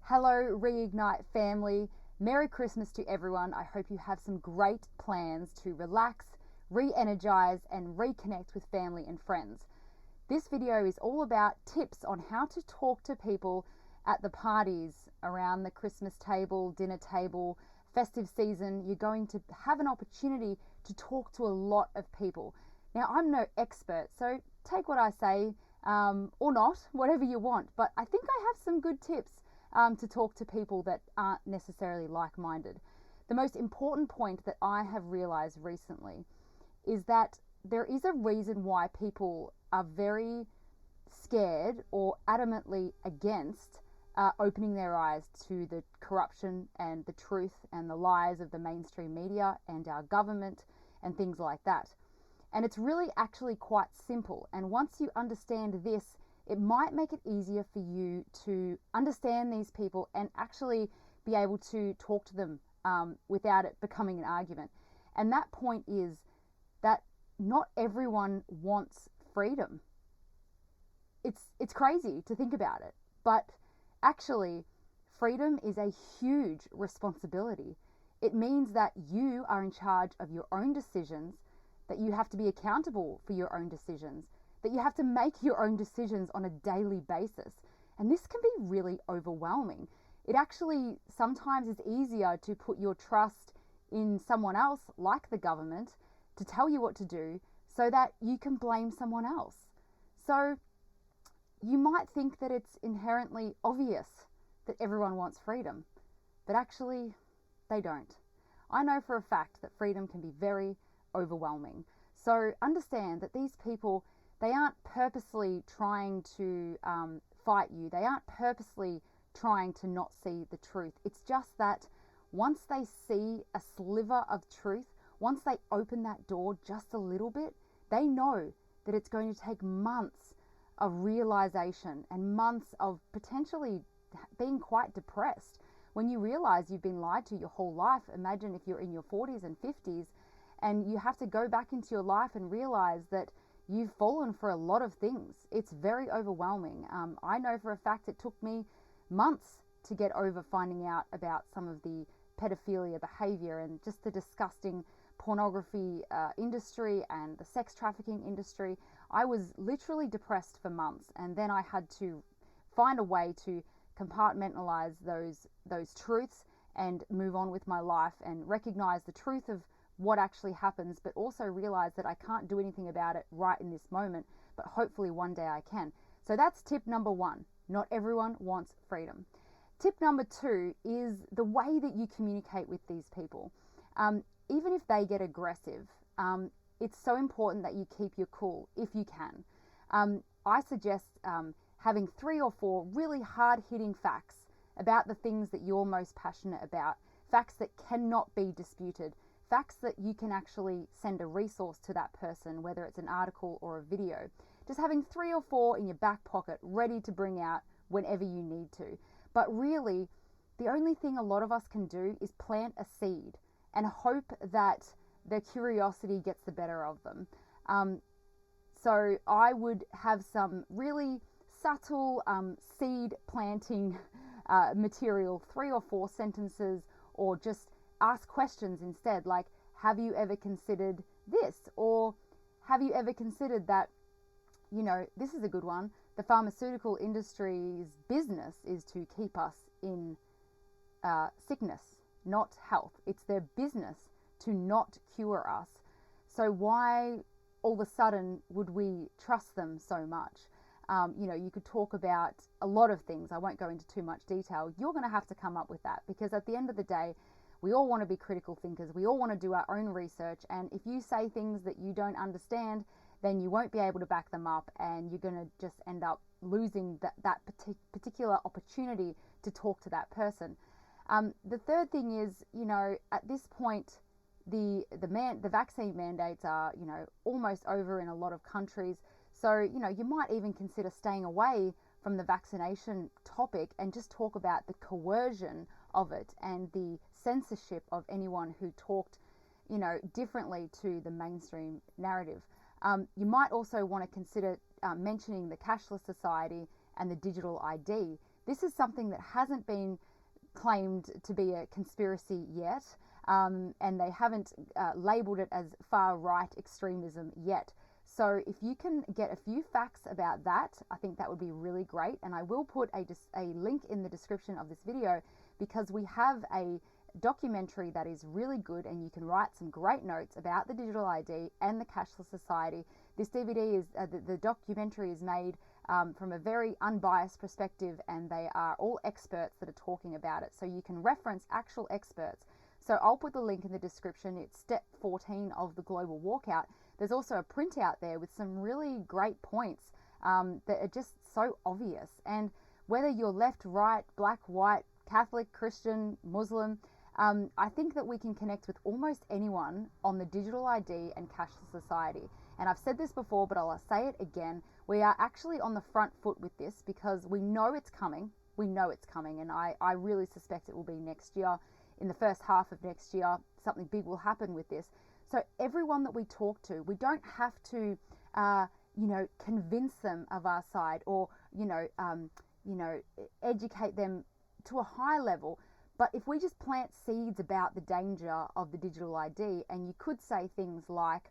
Hello, Reignite family. Merry Christmas to everyone. I hope you have some great plans to relax, re-energize, and reconnect with family and friends. This video is all about tips on how to talk to people at the parties, around the Christmas table, dinner table, festive season. You're going to have an opportunity to talk to a lot of people. Now, I'm no expert, so take what I say or not, whatever you want, but I think I have some good tips to talk to people that aren't necessarily like-minded. The most important point that I have realized recently is that there is a reason why people are very scared or adamantly against opening their eyes to the corruption and the truth and the lies of the mainstream media and our government and things like that. And it's really actually quite simple. And once you understand this, it might make it easier for you to understand these people and actually be able to talk to them without it becoming an argument. And that point is that not everyone wants freedom. It's crazy to think about it, but actually freedom is a huge responsibility. It means that you are in charge of your own decisions, that you have to be accountable for your own decisions, that you have to make your own decisions on a daily basis. And this can be really overwhelming. It actually sometimes is easier to put your trust in someone else, like the government, to tell you what to do so that you can blame someone else. So you might think that it's inherently obvious that everyone wants freedom, but actually they don't. I know for a fact that freedom can be very overwhelming. So understand that these people, they aren't purposely trying to fight you. They aren't purposely trying to not see the truth. It's just that once they see a sliver of truth, once they open that door just a little bit, they know that it's going to take months of realization and months of potentially being quite depressed. When you realize you've been lied to your whole life, imagine if you're in your 40s and 50s and you have to go back into your life and realize that you've fallen for a lot of things. It's very overwhelming. I know for a fact it took me months to get over finding out about some of the pedophilia behavior and just the disgusting pornography industry and the sex trafficking industry. I was literally depressed for months, and then I had to find a way to compartmentalize those truths and move on with my life and recognize the truth of what actually happens, but also realize that I can't do anything about it right in this moment, but hopefully one day I can. So that's tip number one. Not everyone wants freedom. Tip number two is the way that you communicate with these people. Even if they get aggressive, it's so important that you keep your cool if you can. I suggest having 3 or 4 really hard-hitting facts about the things that you're most passionate about, facts that cannot be disputed, facts that you can actually send a resource to that person, whether it's an article or a video. Just having 3 or 4 in your back pocket ready to bring out whenever you need to. But really, the only thing a lot of us can do is plant a seed and hope that their curiosity gets the better of them. So I would have some really subtle seed planting material, 3 or 4 sentences, or just ask questions instead, like, have you ever considered this? Or have you ever considered that, this is a good one, the pharmaceutical industry's business is to keep us in sickness, not health. It's their business to not cure us. So why all of a sudden would we trust them so much? You could talk about a lot of things. I won't go into too much detail. You're going to have to come up with that, because at the end of the day, we all want to be critical thinkers. We all want to do our own research. And if you say things that you don't understand, then you won't be able to back them up, and you're going to just end up losing that particular opportunity to talk to that person. The third thing is, at this point, the vaccine mandates are, almost over in a lot of countries. So, you might even consider staying away from the vaccination topic and just talk about the coercion of it and the censorship of anyone who talked, differently to the mainstream narrative. You might also want to consider mentioning the cashless society and the digital ID, this is something that hasn't been claimed to be a conspiracy yet, and they haven't labeled it as far-right extremism yet. So if you can get a few facts about that, I think that would be really great. And I will put a link in the description of this video, because we have a documentary that is really good, and you can write some great notes about the digital ID and the cashless society. This DVD is, the documentary is made from a very unbiased perspective, and they are all experts that are talking about it. So you can reference actual experts. So I'll put the link in the description. It's step 14 of the global walkout. There's also a printout there with some really great points that are just so obvious. And whether you're left, right, black, white, Catholic, Christian, Muslim, I think that we can connect with almost anyone on the digital ID and cashless society. And I've said this before, but I'll say it again. We are actually on the front foot with this, because we know it's coming. We know it's coming, and I really suspect it will be next year. In the first half of next year, something big will happen with this. So everyone that we talk to, we don't have to, convince them of our side, or, educate them to a high level. But if we just plant seeds about the danger of the digital ID, and you could say things like,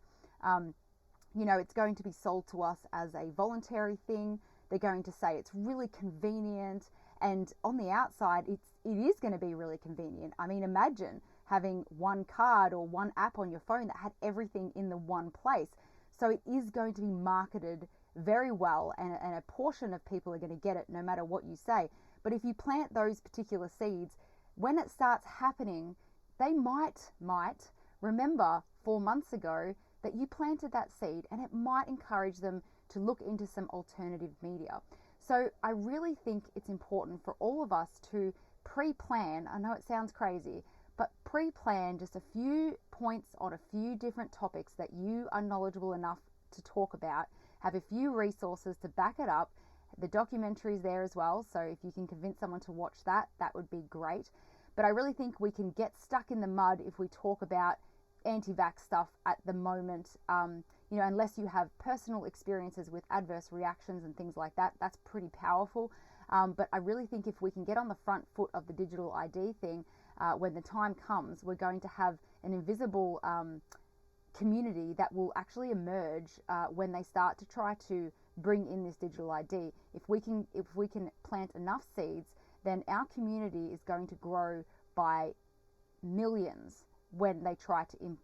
it's going to be sold to us as a voluntary thing. They're going to say it's really convenient, and on the outside, it is going to be really convenient. I mean, imagine having one card or one app on your phone that had everything in the one place. So it is going to be marketed very well, and a portion of people are going to get it no matter what you say. But if you plant those particular seeds, when it starts happening, they might remember 4 months ago that you planted that seed, and it might encourage them to look into some alternative media. So I really think it's important for all of us to pre-plan. I know it sounds crazy, but pre-plan just a few points on a few different topics that you are knowledgeable enough to talk about. Have a few resources to back it up. The documentary is there as well, so if you can convince someone to watch that, that would be great. But I really think we can get stuck in the mud if we talk about anti-vax stuff at the moment, unless you have personal experiences with adverse reactions and things like that. That's pretty powerful. But I really think if we can get on the front foot of the digital ID thing, when the time comes, we're going to have an invisible community that will actually emerge when they start to try to bring in this digital ID. If we can plant enough seeds, then our community is going to grow by millions when they try to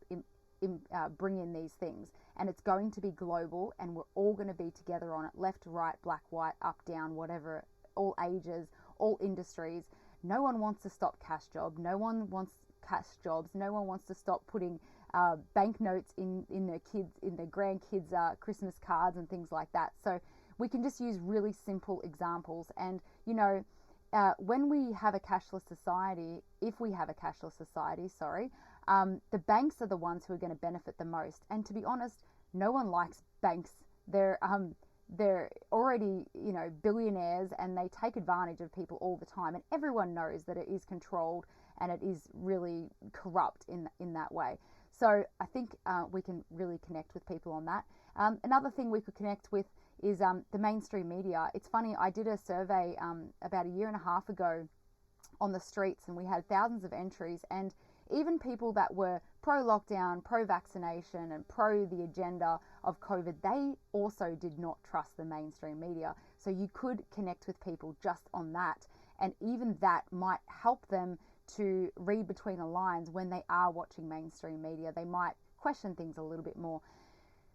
bring in these things. And it's going to be global, and we're all going to be together on it, left, right, black, white, up, down, whatever, all ages, all industries. No one wants to stop cash jobs. No one wants to stop putting banknotes in their grandkids' Christmas cards and things like that. So we can just use really simple examples. And when we have a cashless society, if we have a cashless society, the banks are the ones who are going to benefit the most. And to be honest, no one likes banks. They're already, billionaires, and they take advantage of people all the time. And everyone knows that it is controlled and it is really corrupt in that way. So I think we can really connect with people on that. Another thing we could connect with is the mainstream media. It's funny, I did a survey about a year and a half ago on the streets, and we had thousands of entries, and even people that were pro-lockdown, pro-vaccination, and pro the agenda of COVID, they also did not trust the mainstream media. So you could connect with people just on that, and even that might help them to read between the lines when they are watching mainstream media. They might question things a little bit more.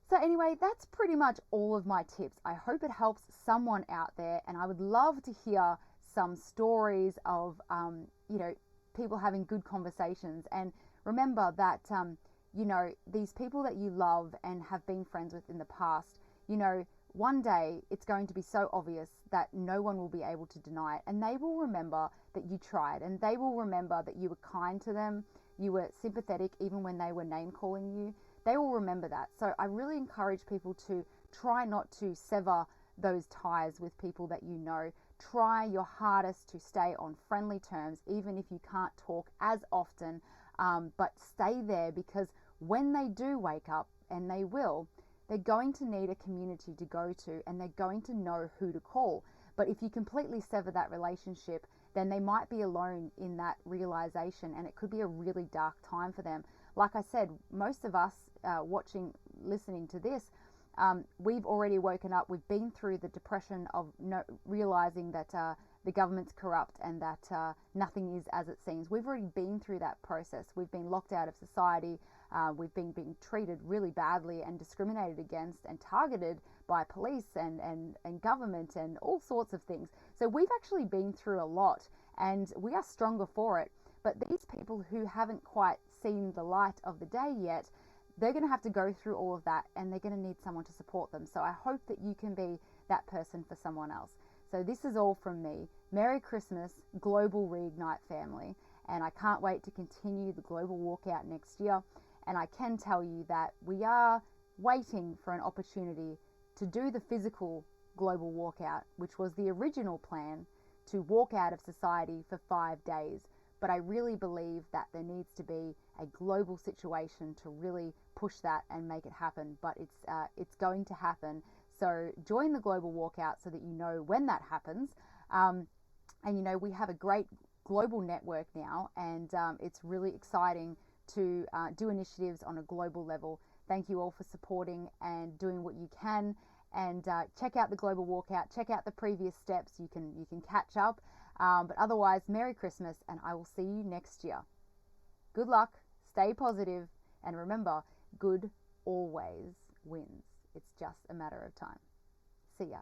So anyway, that's pretty much all of my tips. I hope it helps someone out there, and I would love to hear some stories of, people having good conversations. And remember that, these people that you love and have been friends with in the past, one day it's going to be so obvious that no one will be able to deny it. And they will remember that you tried, and they will remember that you were kind to them, you were sympathetic even when they were name calling you. They will remember that. So I really encourage people to try not to sever those ties with people that you know. Try your hardest to stay on friendly terms, even if you can't talk as often, but stay there, because when they do wake up, and they will, they're going to need a community to go to, and they're going to know who to call. But if you completely sever that relationship, then they might be alone in that realization, and it could be a really dark time for them. Like I said, most of us listening to this, we've already woken up. We've been through the depression of realizing that the government's corrupt and that nothing is as it seems. We've already been through that process. We've been locked out of society. We've been being treated really badly and discriminated against and targeted by police and government and all sorts of things. So we've actually been through a lot, and we are stronger for it. But these people who haven't quite seen the light of the day yet, they're going to have to go through all of that, and they're going to need someone to support them. So I hope that you can be that person for someone else. So this is all from me. Merry Christmas, Global Reignite family. And I can't wait to continue the global walkout next year. And I can tell you that we are waiting for an opportunity to do the physical global walkout, which was the original plan, to walk out of society for 5 days. But I really believe that there needs to be a global situation to really push that and make it happen. But it's going to happen. So join the global walkout so that you know when that happens. And we have a great global network now, and it's really exciting to do initiatives on a global level. Thank you all for supporting and doing what you can. And check out the global walkout. Check out the previous steps. You can catch up. But otherwise, Merry Christmas, and I will see you next year. Good luck. Stay positive, and remember, good always wins. It's just a matter of time. See ya.